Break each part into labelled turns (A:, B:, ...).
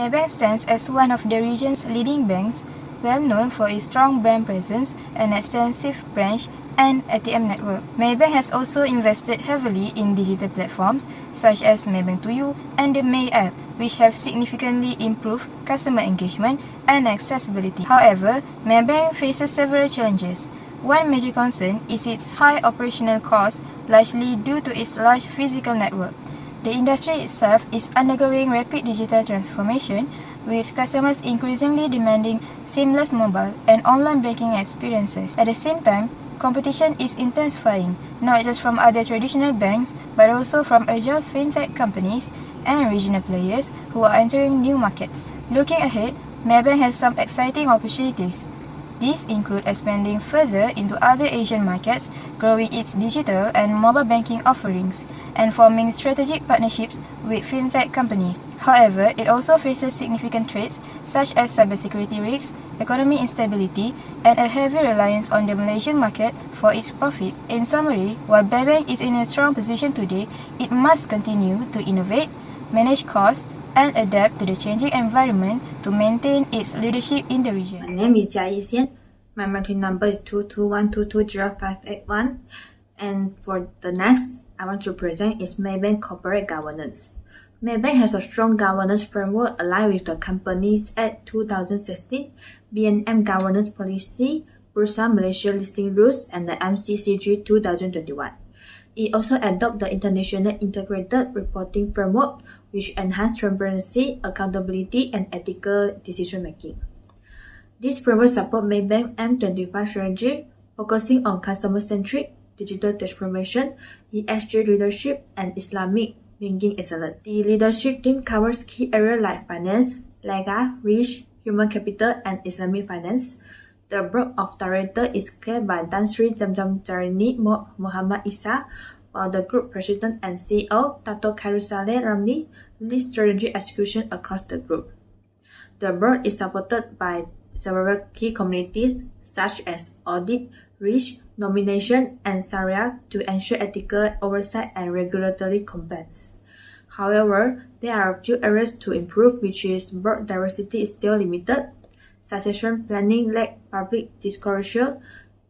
A: Maybank stands as one of the region's leading banks, well known for its strong brand presence and extensive branch and ATM network. Maybank has also invested heavily in digital platforms such as MAYBANK to You and the May app, which have significantly improved customer engagement and accessibility. However, Maybank faces several challenges. One major concern is its high operational costs, largely due to its large physical network. The industry itself is undergoing rapid digital transformation, with customers increasingly demanding seamless mobile and online banking experiences. At the same time, competition is intensifying, not just from other traditional banks, but also from agile fintech companies and regional players who are entering new markets. Looking ahead, Maybank has some exciting opportunities. These include expanding further into other Asian markets, growing its digital and mobile banking offerings, and forming strategic partnerships with fintech companies. However, it also faces significant threats such as cybersecurity risks, economic instability, and a heavy reliance on the Malaysian market for its profit. In summary, while Maybank is in a strong position today, it must continue to innovate, manage costs, and adapt to the changing environment to maintain its leadership in the region.
B: My name is Jia Yisian. My monthly number is 221220581. And for the next, I want to present is Maybank Corporate Governance. Maybank has a strong governance framework aligned with the Companies Act 2016, BNM Governance Policy, Bursa Malaysia Listing Rules, and the MCCG 2021. It also adopts the International Integrated Reporting Framework, which enhances transparency, accountability, and ethical decision-making. This framework supports Maybank M25 strategy, focusing on customer-centric, digital transformation, ESG leadership, and Islamic banking excellence. The leadership team covers key areas like finance, legal, risk, human capital, and Islamic finance. The board of directors is chaired by Tan Sri Zamzam Jarini Muhammad Isa, while the group president and CEO, Dato Khairul Ramli, leads strategy execution across the group. The board is supported by several key committees such as audit, risk, nomination, and Sharia to ensure ethical oversight and regulatory compliance. However, there are a few areas to improve, which is board diversity is still limited, succession planning lack public disclosure,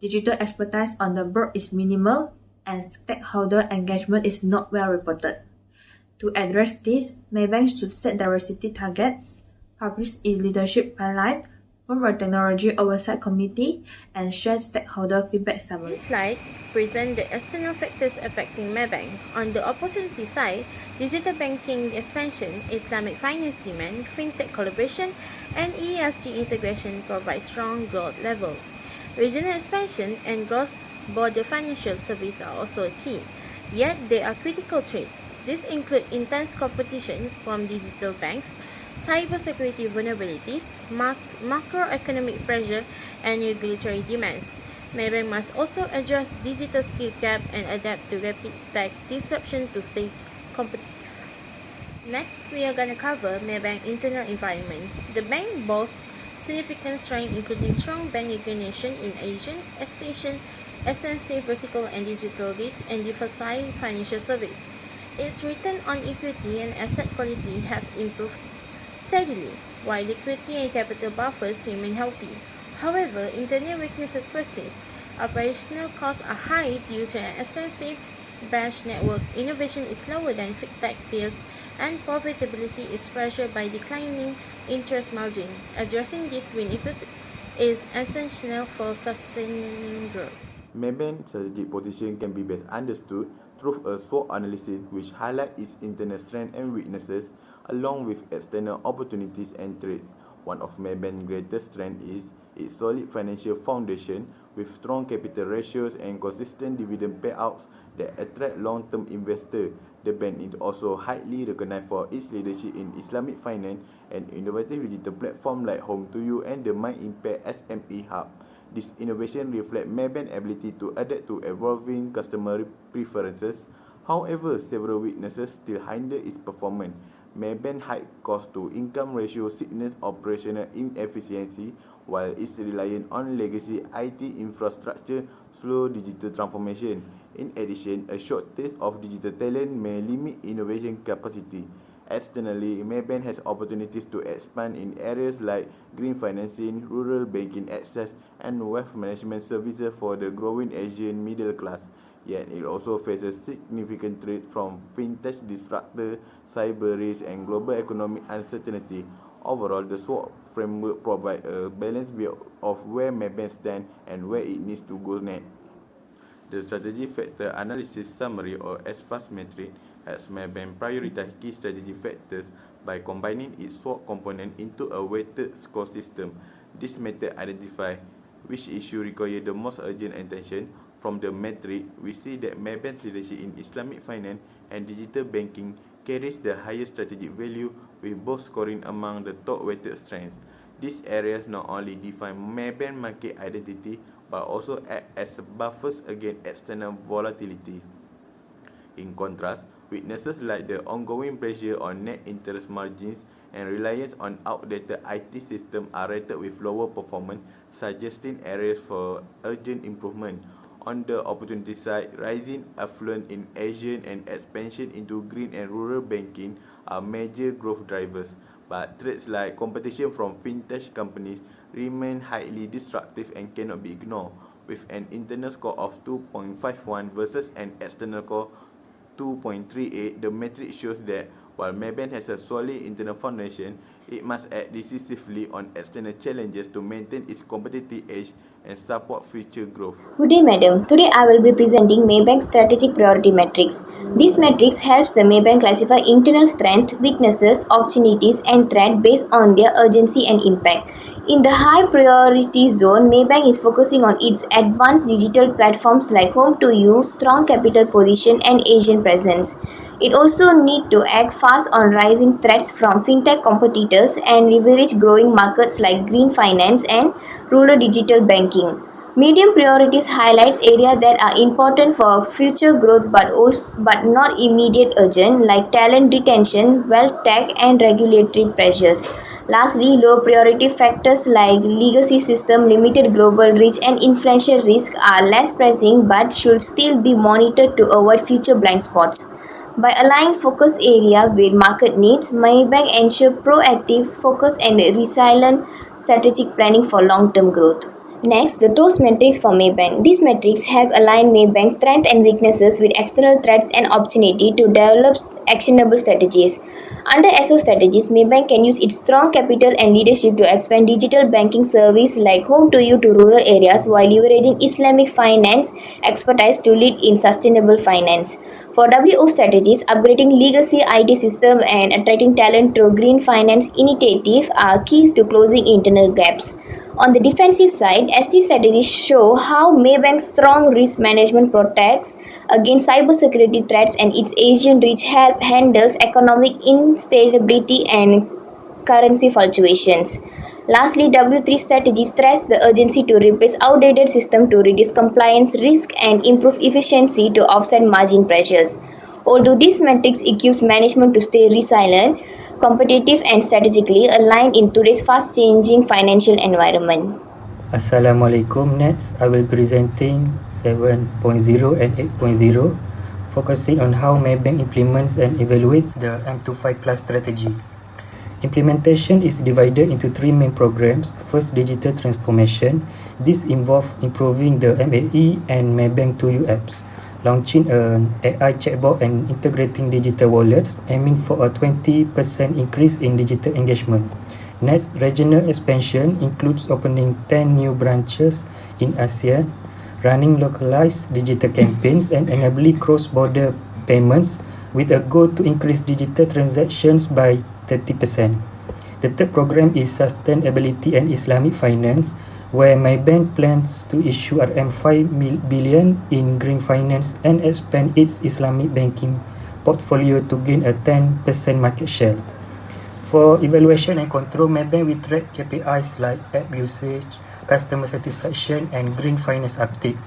B: digital expertise on the board is minimal, and stakeholder engagement is not well reported. To address this, Maybank should set diversity targets, publish its leadership pipeline, form a technology oversight committee, and share stakeholder feedback summary.
C: This slide presents the external factors affecting Maybank. On the opportunity side, digital banking expansion, Islamic finance demand, fintech collaboration, and ESG integration provide strong growth levels. Regional expansion and cross-border financial services are also key, yet they are critical threats. These include intense competition from digital banks, cybersecurity vulnerabilities, macroeconomic pressure, and regulatory demands. Maybank must also address digital skill gap and adapt to rapid tech disruption to stay competitive. Next, we are going to cover Maybank internal environment. The bank boasts significant strengths including strong bank recognition in Asian, East-Asian, extensive physical and digital reach, and diversified financial service. Its return on equity and asset quality have improved steadily, while liquidity and capital buffers remain healthy. However, internal weaknesses persist. Operational costs are high due to an extensive branch network, innovation is lower than fintech peers, and profitability is pressured by declining interest margin. Addressing these weaknesses is essential for sustaining growth.
D: Maybank's strategic position can be best understood through a SWOT analysis which highlights its internal strengths and weaknesses along with external opportunities and threats. One of Maybank's greatest strengths is its solid financial foundation with strong capital ratios and consistent dividend payouts that attract long-term investors. The bank is also highly recognized for its leadership in Islamic finance and innovative digital platforms like Home to You and the My Impact SME Hub. This innovation reflects Maybank's ability to adapt to evolving customer preferences. However, several weaknesses still hinder its performance. Maybank's high cost-to-income ratio signals operational inefficiency, while its reliance on legacy IT infrastructure slows digital transformation. In addition, a shortage of digital talent may limit innovation capacity. Externally, Maybank has opportunities to expand in areas like green financing, rural banking access, and wealth management services for the growing Asian middle class. Yet, it also faces significant threat from fintech disruptor, cyber risk, and global economic uncertainty. Overall, the SWOT framework provides a balanced view of where Maybank stands and where it needs to go next. The strategy factor analysis summary or SFAS metric helps Maybank prioritize key strategy factors by combining its SWOT component into a weighted score system. This method identifies which issue require the most urgent attention. From the metric, we see that Maybank's leadership in Islamic finance and digital banking carries the highest strategic value, with both scoring among the top weighted strengths. These areas not only define Maybank market identity but also act as buffers against external volatility. In contrast, weaknesses like the ongoing pressure on net interest margins and reliance on outdated IT systems are rated with lower performance, suggesting areas for urgent improvement. On the opportunity side, rising affluence in Asia and expansion into green and rural banking are major growth drivers, but threats like competition from fintech companies remain highly disruptive and cannot be ignored. With an internal score of 2.51 versus an external score 2.38, the metric shows that while Maybank has a solid internal foundation, it must act decisively on external challenges to maintain its competitive edge and support future growth.
E: Good day, madam. Today I will be presenting Maybank Strategic Priority Matrix. This matrix helps the Maybank classify internal strengths, weaknesses, opportunities, and threats based on their urgency and impact. In the high priority zone, Maybank is focusing on its advanced digital platforms like Home to You, strong capital position, and Asian presence. It also needs to act fast on rising threats from fintech competitors and leverage growing markets like green finance and rural digital banking. Medium priorities highlights areas that are important for future growth but not immediate urgent, like talent retention, wealth tech, and regulatory pressures. Lastly, low priority factors like legacy system, limited global reach, and influential risk are less pressing but should still be monitored to avoid future blind spots. By aligning focus area with market needs, Maybank ensure proactive, focused, and resilient strategic planning for long-term growth. Next, the TOS metrics for Maybank. These metrics help align Maybank's strengths and weaknesses with external threats and opportunity to develop actionable strategies. Under SO strategies, Maybank can use its strong capital and leadership to expand digital banking service like Home to You to rural areas while leveraging Islamic finance expertise to lead in sustainable finance. For WO strategies, upgrading legacy IT system and attracting talent through green finance initiative are keys to closing internal gaps. On the defensive side, ST strategies show how Maybank's strong risk management protects against cybersecurity threats and its Asian reach help handles economic instability and currency fluctuations. Lastly, W3 strategy stress the urgency to replace outdated systems to reduce compliance risk and improve efficiency to offset margin pressures. Although this matrix equips management to stay resilient, competitive, and strategically aligned in today's fast-changing financial environment.
F: Assalamualaikum. Next, I will be presenting 7.0 and 8.0, focusing on how Maybank implements and evaluates the M25 Plus strategy. Implementation is divided into three main programs. First, digital transformation. This involves improving the MAE and Maybank 2U apps, launching an AI chatbot and integrating digital wallets, aiming for a 20% increase in digital engagement. Next, regional expansion includes opening 10 new branches in ASEAN, running localized digital campaigns, and enabling cross-border payments with a goal to increase digital transactions by 30%. The third program is sustainability and Islamic finance, where Maybank plans to issue RM5 billion in green finance and expand its Islamic banking portfolio to gain a 10% market share. For evaluation and control, Maybank will track KPIs like app usage, customer satisfaction, and green finance uptake.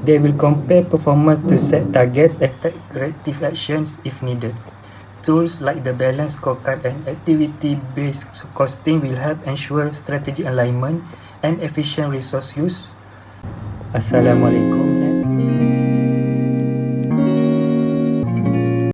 F: They will compare performance to set targets and take corrective actions if needed. Tools like the balance scorecard and activity-based costing will help ensure strategic alignment and efficient resource use. Assalamualaikum.